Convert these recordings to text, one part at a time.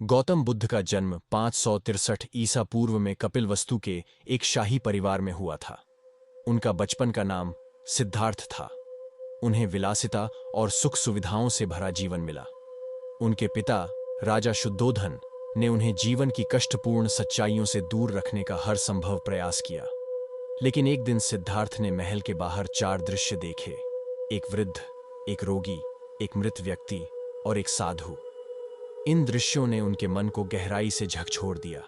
गौतम बुद्ध का जन्म 563 ईसा पूर्व में कपिलवस्तु के एक शाही परिवार में हुआ था। उनका बचपन का नाम सिद्धार्थ था। उन्हें विलासिता और सुख सुविधाओं से भरा जीवन मिला। उनके पिता राजा शुद्धोधन ने उन्हें जीवन की कष्टपूर्ण सच्चाइयों से दूर रखने का हर संभव प्रयास किया। लेकिन एक दिन सिद्धार्थ ने महल के बाहर 4 दृश्य देखे। एक वृद्ध, एक रोगी, एक मृत व्यक्ति और एक साधु। इन दृश्यों ने उनके मन को गहराई से झकझोर दिया।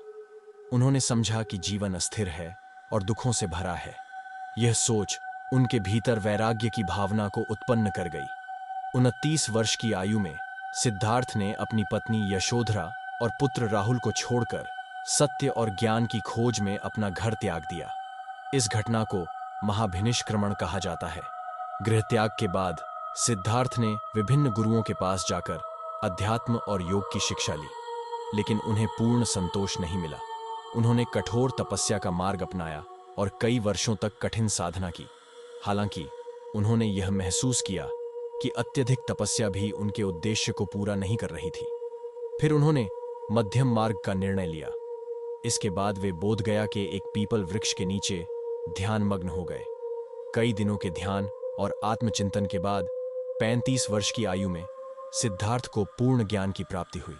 उन्होंने समझा कि जीवन अस्थिर है और दुखों से भरा है। यह सोच उनके भीतर वैराग्य की भावना को उत्पन्न कर गई। 29 वर्ष की आयु में सिद्धार्थ ने अपनी पत्नी यशोधरा और पुत्र राहुल को छोड़कर सत्य और ज्ञान की खोज में अपना घर त्याग दिया। इस घटना को महाभिनिष्क्रमण कहा जाता है। गृह त्याग के बाद सिद्धार्थ ने विभिन्न गुरुओं के पास जाकर अध्यात्म और योग की शिक्षा ली, लेकिन उन्हें पूर्ण संतोष नहीं मिला। उन्होंने कठोर तपस्या का मार्ग अपनाया और कई वर्षों तक कठिन साधना की। हालांकि उन्होंने यह महसूस किया कि अत्यधिक तपस्या भी उनके उद्देश्य को पूरा नहीं कर रही थी। फिर उन्होंने मध्यम मार्ग का निर्णय लिया। इसके बाद वे बोधगया के एक पीपल वृक्ष के नीचे ध्यानमग्न हो गए। कई दिनों के ध्यान और आत्मचिंतन के बाद 35 वर्ष की आयु में सिद्धार्थ को पूर्ण ज्ञान की प्राप्ति हुई।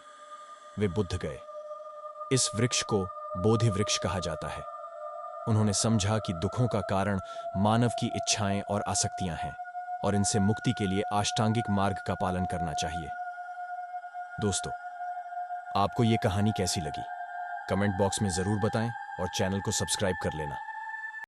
वे बुद्ध गए। इस वृक्ष को बोधि वृक्ष कहा जाता है। उन्होंने समझा कि दुखों का कारण मानव की इच्छाएं और आसक्तियां हैं और इनसे मुक्ति के लिए अष्टांगिक मार्ग का पालन करना चाहिए। दोस्तों, आपको ये कहानी कैसी लगी? कमेंट बॉक्स में जरूर बताएं और चैनल को सब्सक्राइब कर लेना।